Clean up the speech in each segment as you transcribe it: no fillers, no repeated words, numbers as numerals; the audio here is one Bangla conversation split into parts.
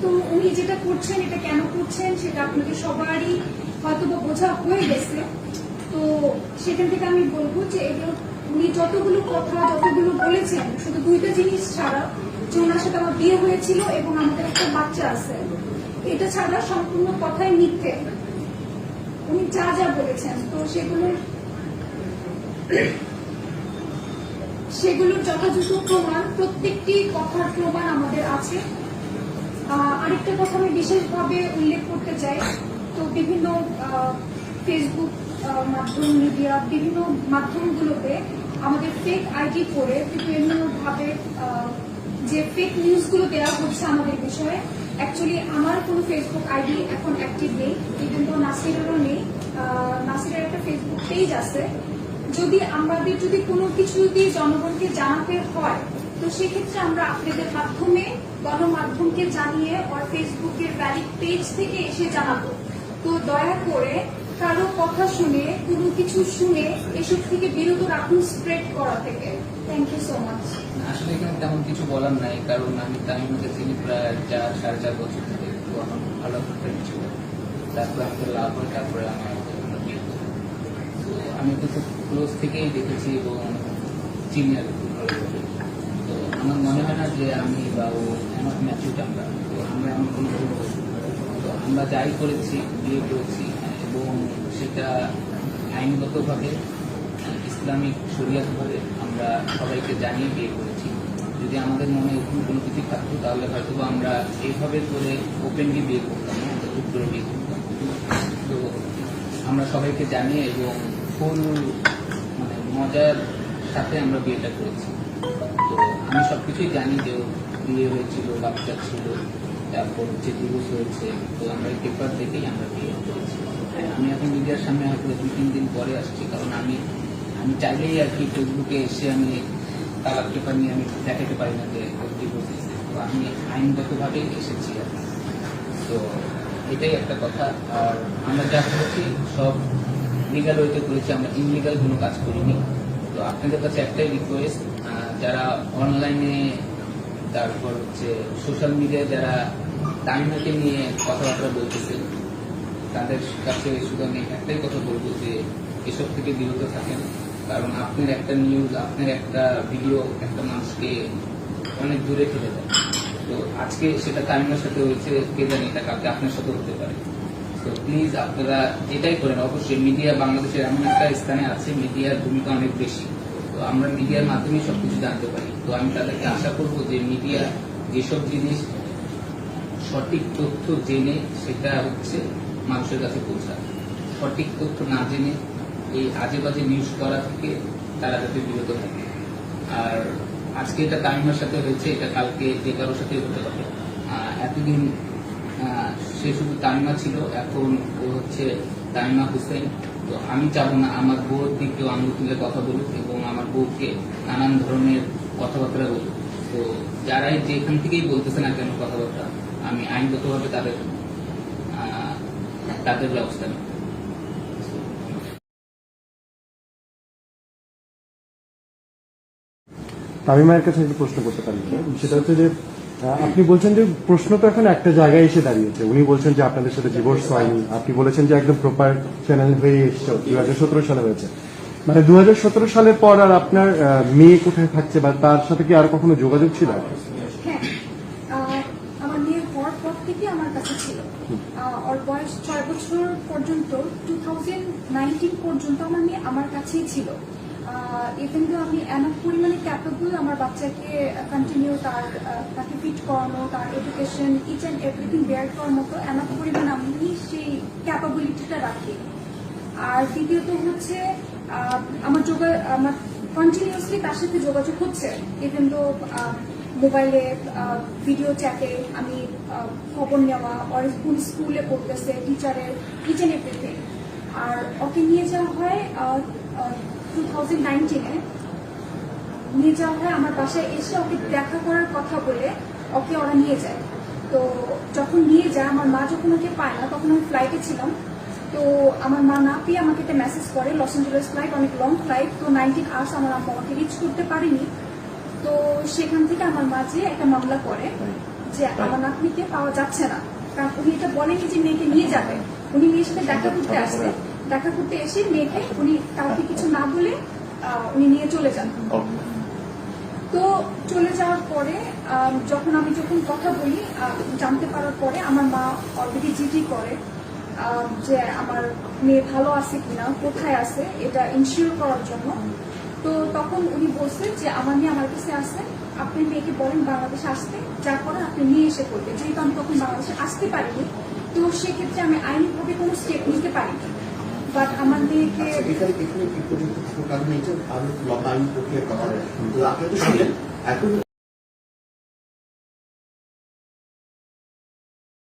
তো উনি যেটা করছেন এটা কেন করছেন সেটা আপনাদের সবারই হয়তো বোঝা হয়ে গেছে। তো সেখান থেকে আমি বলবো যে এগুলো উনি যতগুলো কথা যতগুলো বলেছেন শুধু দুইটা জিনিস ছাড়া, যে ওনার সাথে আমার বিয়ে হয়েছিল এবং আমাদের একটা বাচ্চা আছে, এটা ছাড়া সম্পূর্ণ কথাই মিথ্যে। উনি যা যা বলেছেন তো সেগুলোর যথাযথ প্রমাণ, প্রত্যেকটি কথার প্রমাণ আমাদের আছে। আরেকটা কথা আমি বিশেষভাবে উল্লেখ করতে চাই, তো বিভিন্ন ফেসবুক মাধ্যম, মিডিয়া, বিভিন্ন মাধ্যমগুলোতে আমাদের ফেক আইডি করে বিভিন্নভাবে যে ফেক নিউজগুলো দেওয়া হচ্ছে আমাদের বিষয়ে। অ্যাকচুয়ালি আমার কোনো ফেসবুক আইডি এখন অ্যাক্টিভ নেই, কিন্তু নাসিরেরও নেই। নাসিরের একটা ফেসবুক পেজ আছে। আমাদের যদি কোনো কিছু যদি জনগণকে জানাতে হয় তো সেক্ষেত্রে আমরা আপনাদের মাধ্যমে গণমাধ্যমকে জানিয়ে ওর ফেসবুকের ভ্যালিড পেজ থেকে এসে জানাবো। তো দয়া করে কারো কথা শুনে, কোনো কিছু শুনে এসব থেকে বিরত রাখুন, স্প্রেড করা থেকে। Thank you so much. আসলে এখানে তেমন কিছু বলার নাই, কারণ আমি তামিমকে চিনি প্রায় 4.5 বছর থেকে। তো আমার খুব ভালো ফ্রেন্ড ছিল, তারপরে আমাকে লাভ হয়, তারপরে আমার বিয়ে হয়। তো আমি তো খুব ক্লোজ থেকেই দেখেছি এবং চিনি আর কি। তো আমার মনে হয় না যে আমি বা ও আমার ম্যাচিউড আমরা, তো আমরা এমন কোনো তো আমরা যাই করেছি, বিয়ে করেছি এবং সেটা আইনগতভাবে ইসলামিক শরিয়াতভাবে আমরা সবাইকে জানিয়ে বিয়ে করেছি। যদি আমাদের মনে এরকম কোনো কিছু থাকতো তাহলে হয়তো আমরা এইভাবে করে ওপেনলি বিয়ে করতাম না, আমরা চুপ করে বিয়ে করতাম। তো আমরা সবাইকে জানিয়ে এবং ফুল মানে মজার সাথে আমরা বিয়েটা করেছি। তো আমি সবকিছুই জানি যে বিয়ে হয়েছিল, বাচ্চা ছিল, তারপর হচ্ছে ডিভোর্স হয়েছে। তো আমরা এই পেপার দেখেই আমরা বিয়ে করেছি। আমি এখন মিডিয়ার সামনে হয়তো 2-3 দিন পরে আসছি, কারণ আমি চাইলেই আর কি ফেসবুকে এসে আমি তালাক পেপার নিয়ে আমি দেখাতে পারি না যে ডিভোর্স হয়েছে। তো আমি আইনগতভাবে এসেছি আর কি। তো এটাই একটা কথা। আর আমরা যা করেছি সব লিগাল ওয়েতে করেছি, আমরা ইনলিগাল কোনো কাজ করিনি। তো আপনাদের কাছে একটাই রিকোয়েস্ট, যারা অনলাইনে তারপর হচ্ছে সোশ্যাল মিডিয়ায় যারা তামিমাকে নিয়ে কথাবার্তা বলতেছে তাদের কাছে শুধু আমি একটাই কথা বলবো যে এসব থেকে বিরত থাকেন। কারণ আপনার একটা নিউজ, আপনার একটা ভিডিও একটা মানুষকে অনেক দূরে ফেলে দেয়। তো আজকে সেটা তামিমার সাথে হয়েছে, কে জানি এটা কালকে আপনার সাথে হতে পারে। তো প্লিজ আপনারা এটাই করেন। অবশ্যই মিডিয়া বাংলাদেশের এমন একটা স্থানে আছে, মিডিয়ার ভূমিকা অনেক বেশি। তো আমরা মিডিয়ার মাধ্যমে সবকিছু জানতে পারি। তো আমি তাদেরকে আশা করবো যে মিডিয়া যেসব জিনিস সঠিক তথ্য জেনে সেটা হচ্ছে মানুষের কাছে পৌঁছায়, সঠিক তথ্য না জেনে এই আজে বাজে নিউজ করা থেকে তারা যাতে বিরত থাকে। আর আজকে এটা তামিমার সাথে হয়েছে, এটা কালকে যে কারোর সাথে হতে পারে। এতদিন সে শুধু তামিমা ছিল, এখন ও হচ্ছে তামিমা হোসেন। তো আমি চাবো না আমার বউর দিক কেউ আঙুল তুলে কথা বলুক এবং আমার বউকে নানান ধরনের কথাবার্তা বলুক। তো যারাই যেখান থেকেই বলতেছে না কেন কথাবার্তা, আমি আইনগতভাবে তাদের ব্যবস্থা নেব। তামিমার কাছে একটু প্রশ্ন করতে পারি, সেটা হচ্ছে যে আপনি বলছেন যে প্রশ্ন তো এখন একটা জায়গায় এসে দাঁড়িয়েছে। উনি বলছেন যে আপনাদের সাথে ডিভোর্স হয়নি, আপনি বলেছেন যে একদম প্রপার চ্যানেল হয়ে এসছে 2017 সালে হয়েছে। মানে 2017 সালের পর আর আপনার মেয়ে কোথায় থাকছে বা তার সাথে কি আর কখনো যোগাযোগ ছিল? হ্যাঁ, আমার মেয়ের হওয়ার পর থেকে আমার কাছে ছিল। ওর বয়স 6 বছর পর্যন্ত, 2019 পর্যন্ত আমার মেয়ে আমার কাছেই ছিল। ইভেন তো আমি এমন পরিমাণে ক্যাপেবল আমার বাচ্চাকে কন্টিনিউ তাকে ফিট করানো, তার education, each and everything bear করার মতো এমন পরিমাণ আমি সেই ক্যাপাবিলিটিটা রাখি। আর দ্বিতীয়ত হচ্ছে আমার কন্টিনিউসলি তার সাথে যোগাযোগ হচ্ছে। ইভেন তো মোবাইলে ভিডিও চ্যাটে আমি খবর নেওয়া, ওর কোন স্কুলে পড়তেছে, টিচারের ইচ অ্যান্ড এভরিথিং। আর ওকে নিয়ে যাওয়া হয় 2019-এ নিয়ে যাওয়া হয় আমার বাসায় এসে ওকে দেখা করার কথা বলে ওকে ওরা নিয়ে যায়। তো যখন নিয়ে যায়, আমার মা যখন ওকে পায় না, তখন আমি ফ্লাইটে ছিলাম। তো আমার মা না পেয়ে আমাকে একটা মেসেজ করে, লস অ্যাঞ্জেলেস ফ্লাইট, অনেক লং ফ্লাইট, তো 19 আওয়ার্স আমার আম্মা আমাকে রিচ করতে পারেনি। তো সেখান থেকে আমার মা যে একটা মামলা করে যে আমার নাতনিকে পাওয়া যাচ্ছে না, কারণ উনি এটা বলেনি যে মেয়েকে নিয়ে যাবে, উনি মেয়ের সাথে দেখা করতে আসবে, দেখা করতে এসে মেয়েকে উনি কাউকে কিছু না বলে উনি নিয়ে চলে যান। তো চলে যাওয়ার পরে যখন কথা বলি, জানতে পারার পরে আমার মা অলরেডি জিডি করে যে আমার মেয়ে ভালো আছে কিনা, কোথায় আছে, এটা ইনশিওর করার জন্য। তো তখন উনি বলছেন যে আমার মেয়ে আমার কাছে আসে, আপনি মেয়েকে বলেন বাংলাদেশে আসতে, যা করেন আপনি নিয়ে এসে করবেন। যেহেতু আমি তখন বাংলাদেশে আসতে পারিনি, তো সেক্ষেত্রে আমি আইনিভাবে কোনো স্টেপ নিতে পারিনি। বাট আমার মেয়েকে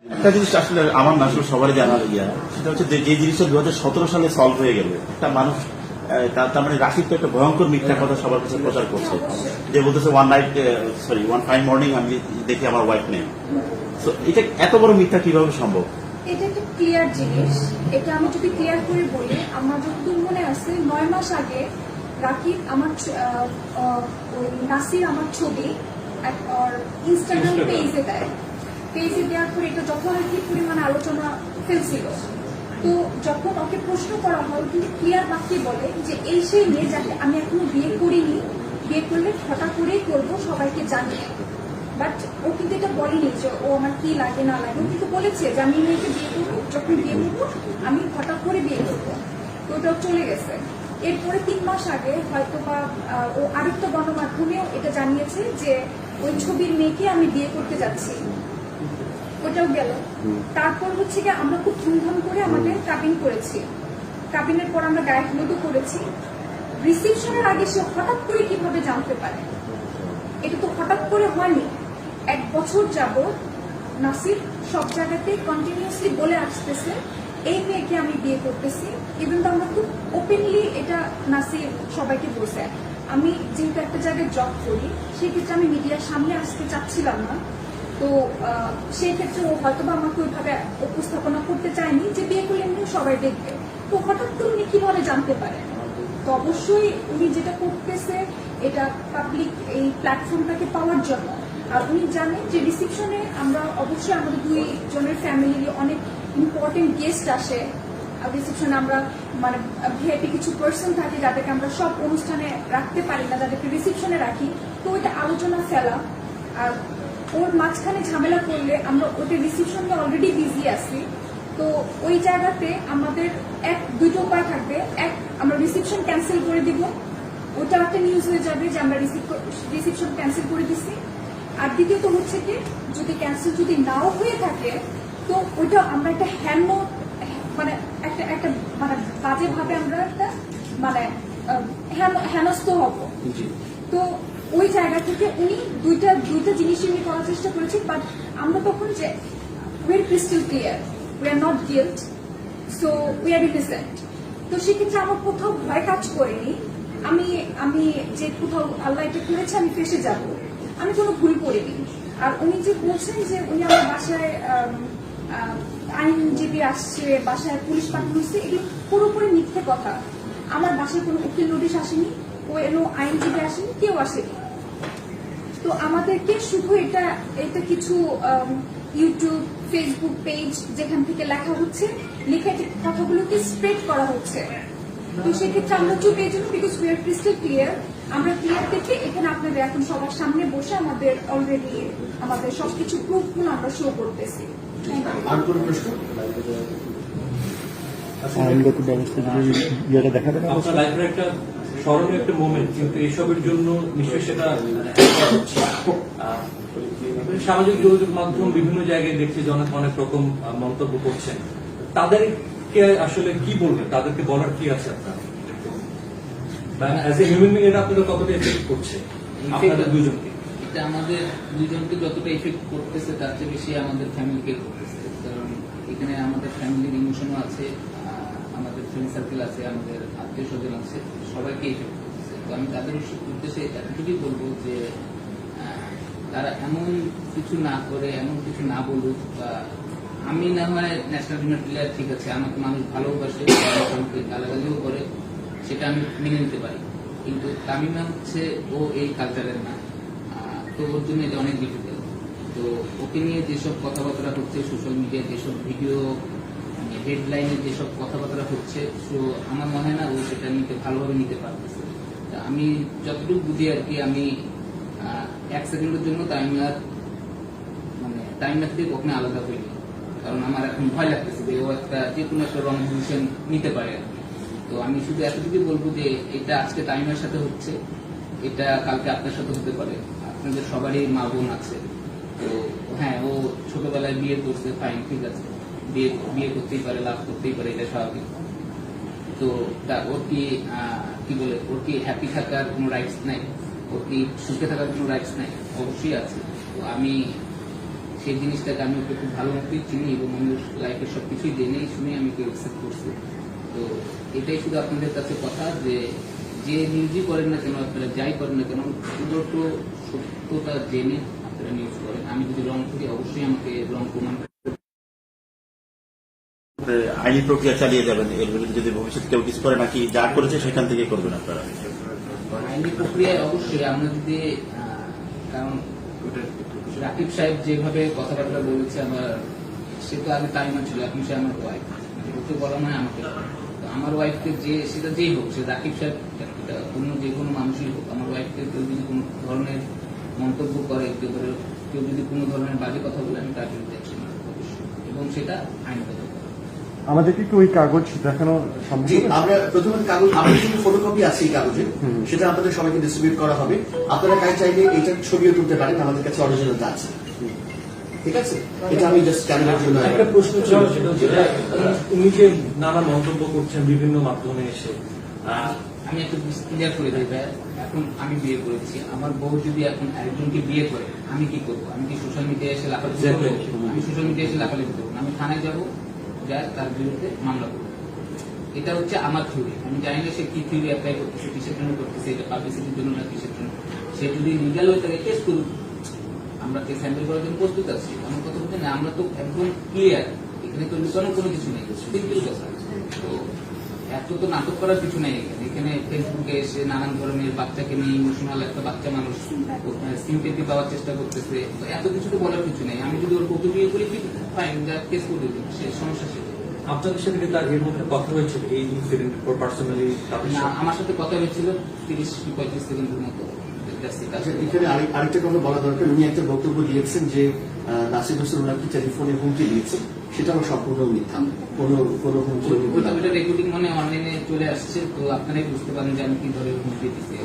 একটা জিনিস আসলে আমার না আসলে সবারই জানার সেটা হচ্ছে যে জিনিসটা 2017 সালে সলভ হয়ে গেল, একটা মানুষ তার মানে রাশিদ তো একটা ভয়ঙ্কর মিথ্যা কথা সবার কাছে প্রচার করছে, যে বলতেছে ওয়ান ফাইন মর্নিং আমি দেখি আমার ওয়াইফ নেই। তো এটা এত বড় মিথ্যা কিভাবে সম্ভব? এটা একটা ক্লিয়ার জিনিস। এটা আমি যদি ক্লিয়ার করে বলি, আমার যতদূর মনে আছে 9 মাস আগে রাকিব আমার ওই নাসির আমার ছবি ইনস্টাগ্রাম পেজে দেয়। পেজে দেওয়ার পরে এটা যথারীতি পরিমাণে আলোচনা ফেলছিল। তো যখন ওকে প্রশ্ন করা হয়, কিন্তু ক্লিয়ার বাক্যে বলে যে এই সেই মেয়ে যাকে আমি এখনো বিয়ে করিনি, বিয়ে করলে হঠাৎ করেই করবো, সবাইকে জানিয়ে। বাট ও কিন্তু এটা বলেনি যে ও আমার কি লাগে না লাগে, ও কিন্তু বলেছে যে আমি মেয়েকে বিয়ে করবো, যখন বিয়ে করবো আমি হঠাৎ করে বিয়ে করবো। তো ওটাও চলে গেছে। এরপরে 3 মাস আগে হয়তো বা ও আরেকটা গণমাধ্যমেও এটা জানিয়েছে যে ওই ছবির মেয়েকে আমি বিয়ে করতে যাচ্ছি, ওটাও গেল। তারপর হচ্ছে গিয়ে আমরা খুব ধুমধাম করে আমাদের কাবিন করেছি। কাবিনের পর আমরা গায়ে হলুদও করেছি। রিসেপশনের আগে সে হঠাৎ করে কিভাবে জানতে পারে? এটা তো হঠাৎ করে হয়নি। 1 বছর যাবত নাসির সব জায়গাতে কন্টিনিউয়াসলি বলে আসতেছে এই মেয়েকে আমি বিয়ে করতেছি। ইভেন তো আমরা খুব ওপেনলি এটা নাসির সবাইকে বলছে। আমি যেহেতু একটা জায়গায় জব করি, সেক্ষেত্রে আমি মিডিয়ার সামনে আসতে চাচ্ছিলাম না। তো সেই ক্ষেত্রে ও হয়তো বা আমাকে ওইভাবে উপস্থাপনা করতে চায়নি যে বিয়ে করলে এমনি সবাই দেখবে। তো হঠাৎ করে উনি কিভাবে জানতে পারেন? তো অবশ্যই উনি যেটা করতেছে এটা পাবলিক এই প্ল্যাটফর্মটাকে পাওয়ার জন্য। আর উনি জানেন যে রিসেপশনে আমরা অবশ্যই আমাদের 2 জনের ফ্যামিলির অনেক ইম্পর্টেন্ট গেস্ট আসে। আর রিসেপশনে আমরা মানে ভিআইপি কিছু পার্সন থাকে যাদেরকে আমরা সব অনুষ্ঠানে রাখতে পারি না, যাদেরকে রিসেপশনে রাখি। তো ওইটা আলোচনা ফেলা, আর ওর মাঝখানে ঝামেলা করলে আমরা ওদের রিসেপশনে অলরেডি বিজি আছি। তো ওই জায়গাতে আমাদের 2টো উপায় থাকবে। এক, আমরা রিসেপশন ক্যান্সেল করে দিব, ওটা একটা নিউজ হয়ে যাবে যে আমরা রিসেপশন ক্যান্সেল করে দিচ্ছি। আর দ্বিতীয়ত হচ্ছে কি, যদি ক্যান্সেল যদি নাও হয়ে থাকে, তো ওইটা আমরা একটা মানে একটা মানে বাজে ভাবে আমরা একটা মানে হেনস্থ হব। তো ওই জায়গা থেকে উনি দুইটা জিনিসই উনি করার চেষ্টা করেছে। বাট আমরা তখন যে we are crystal clear, we are not guilt, so we are innocent. তো সেক্ষেত্রে আমার কোথাও ভয় কাজ করেনি। আমি যে কোথাও আল্লাহ এটা করেছে আমি ফেসে যাব, আমি কোনো ভুল করিনি। আর উনি যে বলছেন যে উনি আমার বাসায় আইনজীবী আসছে, বাসায় পুলিশ পাঠানো হচ্ছে, এগুলো পুরোপুরি মিথ্যে কথা। আমার বাসায় কোনো উকিল নোটিশ আসেনি, কোনো আইনজীবী আসেনি, কেউ আসেনি। তো আমাদেরকে শুধু এটা কিছু ইউটিউব, ফেসবুক পেজ যেখান থেকে লেখা হচ্ছে, লেখা কথাগুলোকে স্প্রেড করা হচ্ছে। তো সেক্ষেত্রে আমরা চুপ এই জন্য, because we are crystal clear. আমরা ক্লিয়ার থেকে এখানে আপনাদের এখন সবার সামনে বসে আমাদের অলরেডি আমাদের সবকিছু প্রুফগুলো আমরা শো করতেছি। আপনার লাইফের একটা স্মরণীয় একটা মোমেন্ট, কিন্তু এইসবের জন্য নিশ্চয়ই সেটা সামাজিক যোগাযোগ মাধ্যম বিভিন্ন জায়গায় দেখছি যে অনেক রকম মন্তব্য করছেন। তাদেরকে আসলে কি বলবেন? তাদেরকে বলার কি আছে আপনার? অ্যাজ এ হিউম্যান বিং এটা আপনাদের কতটা এফেক্ট করছে আপনাদের দুজনকে? এটা আমাদের দুজনকে যতটা এফেক্ট করতেছে তার চেয়ে বেশি আমাদের ফ্যামিলিকে করতেছে। কারণ এখানে আমাদের ফ্যামিলির ইমোশনও আছে, আমাদের ফ্রেন্ড সার্কেল আছে, আমাদের আত্মীয় স্বজন আছে, সবাইকে এফেক্ট করতেছে। তো আমি তাদের উদ্দেশ্যে এতটুকুই বলবো যে তারা এমন কিছু না করে, এমন কিছু না বলুক। বা আমি না হয় ন্যাশনাল টিমের প্লেয়ার, ঠিক আছে, আমাকে মানুষ ভালোবাসে, আমাকে গালাগালিও করে, সেটা আমি মেনে নিতে পারি। কিন্তু তামিমা হচ্ছে ও এই কালচারের না, তো ওর জন্য এটা অনেক ডিফিকাল্ট। তো ওকে নিয়ে যেসব কথাবার্তা হচ্ছে সোশ্যাল মিডিয়ায়, যেসব ভিডিও হেডলাইনে যেসব কথাবার্তা হচ্ছে, তো আমার মনে হয় না ও সেটা ভালোভাবে নিতে পারতেছে। তা আমি যতটুকু বুঝি আর কি, আমি 1 সেকেন্ডের জন্য টাইমার থেকে কখনো আলাদা হইনি, কারণ আমার এখন ভয় লাগতেছে যে ও যে কোনো একটা রং ডিসিশন নিতে পারে আর কি। তো আমি শুধু এতটুকু বলবো যে এটা আজকে টাইমের সাথে হচ্ছে, এটা কালকে আপনার সাথে হতে পারে। আপনাদের সবারই মা বোন আছে, তো হ্যাঁ ও ছোটবেলায় বিয়ে করছে, ফাইন, ঠিক আছে, বিয়ে করতেই পারে, লাভ করতেই পারে, এটা স্বাভাবিক। তো ওর কি বলে, ওর কি হ্যাপি থাকার কোনো রাইটস নাই? ওর কি সুখে থাকার কোনো রাইটস নাই? অবশ্যই আছে। তো আমি সেই জিনিসটাকে আমি ওকে খুব ভালো মতোই চিনি এবং আমি লাইফের সবকিছুই জেনেই শুনে আমি ওকে অ্যাকসেপ্ট করছি। তো এটাই শুধু আপনাদের কাছে কথা, যে নিউজই করেন না কেন, আপনারা যাই করেন না কেন, শুধুমাত্র সত্যতা জেনে আপনারা নিউজ করেন। আমি যদি রং করি অবশ্যই আমাকে রং প্রমাণ আইনি প্রক্রিয়া চালিয়ে যাবেন এর বিরুদ্ধে যদি ভবিষ্যতে কেউ কিছু করে, নাকি যা করেছে সেখান থেকে করবেন আপনারা? আইনি প্রক্রিয়ায় অবশ্যই আমরা যদি কারণ রাকিব সাহেব যেভাবে কথাবার্তা বলেছে, সে তো আগে টাইমার ছিল, এখন সে আমার ওয়াইফ, ওকে বলা নয় আমাকে। আমার ওয়াইফকে সেটা যেই হোক, সে রাকিব সাহেব অন্য যে কোনো মানুষই হোক, আমার ওয়াইফকে কেউ যদি কোনো ধরনের মন্তব্য করে, কেউ যদি কোনো ধরনের বাজে কথা বলে, আমি তার বিরুদ্ধে অ্যাকশন নেব অবশ্যই, এবং সেটা আইনগত। আমাদেরকে কি ওই কাগজ দেখানো সম্ভব? জি, আমরা প্রথমে কাগজ, আমাদের যে ফটোকপি আছে এই কাগজের, সেটা আপনাদের সবাইকে ডিস্ট্রিবিউট করা হবে। আপনারা কাজ চাইলে এটা ছবিও তুলতে পারেন, আমাদের কাছে অরিজিনালটা আছে। ঠিক আছে, এটা আমি জাস্ট ক্যামেরার জন্য। একটা প্রশ্ন ছিল, সেটা হচ্ছে উনি যে নানা মন্তব্য করছেন বিভিন্ন মাধ্যমে এসে, আমি একটু ক্লিয়ার করে দিই ভাই, এখন আমি বিয়ে করেছি, আমার বউ যদি এখন আরেকজনকে বিয়ে করে, আমি কি করবো? আমি কি সোশ্যাল মিডিয়ায় এসে লাফালাফি করবো? আমি সোশ্যাল মিডিয়ায় এসে লাফালাফি করবো না, আমি থানায় যাবো, যাই তার বিরুদ্ধে মামলা করবো। এটা হচ্ছে আমার থিওরি। আমি জানি না সে কি থিওরি অ্যাপ্লাই করতেছে, কিসের জন্য করতেছে, এটা পাবলিসিটির জন্য না কিসের জন্য। সে যদি লিগাল হয়ে থাকে কেস করুক, আমরা কেস হ্যান্ডেল করার জন্য প্রস্তুত আছি। আমার কথা বলতে না, আমরা তো একদম ক্লিয়ার, এখানে তো লুকানো কোনো কিছু নেই, সিম্পল কথা। তো এত তো নাটক করার কিছু নেই এখানে। এখানে ফেসবুকে এসে নানান ধরনের বাচ্চাকে নিয়ে ইমোশনাল একটা বাচ্চা মানুষ সিম্পেথি পাওয়ার চেষ্টা করতেছে, তো এত কিছু তো বলার কিছু নেই। আমি যদি ওর কত বিয়ে করি, ফাইন, কেস করে দিই, সে সমস্যা শেষ। আপনাদের সাথে তার এর মধ্যে কথা হয়েছিল এই ইনসিডেন্ট পার্সোনালি? না, আমার সাথে কথা হয়েছিল 30-35 সেকেন্ডের মতো। আচ্ছা, এখানে আরেকটা কথা বলা দরকার। উনি একটা বক্তব্য দিয়েছেন যে নাসির হোসেন ওনাকে টেলিফোনে হুমকি দিয়েছেন, সেটা আমার সম্পূর্ণ মিথ্যা। কোনো হুমকি রেকর্ডিং মানে অনলাইনে চলে আসছে, তো আপনারাই বুঝতে পারেন যে আমি কি ধরনের হুমকি দিচ্ছি।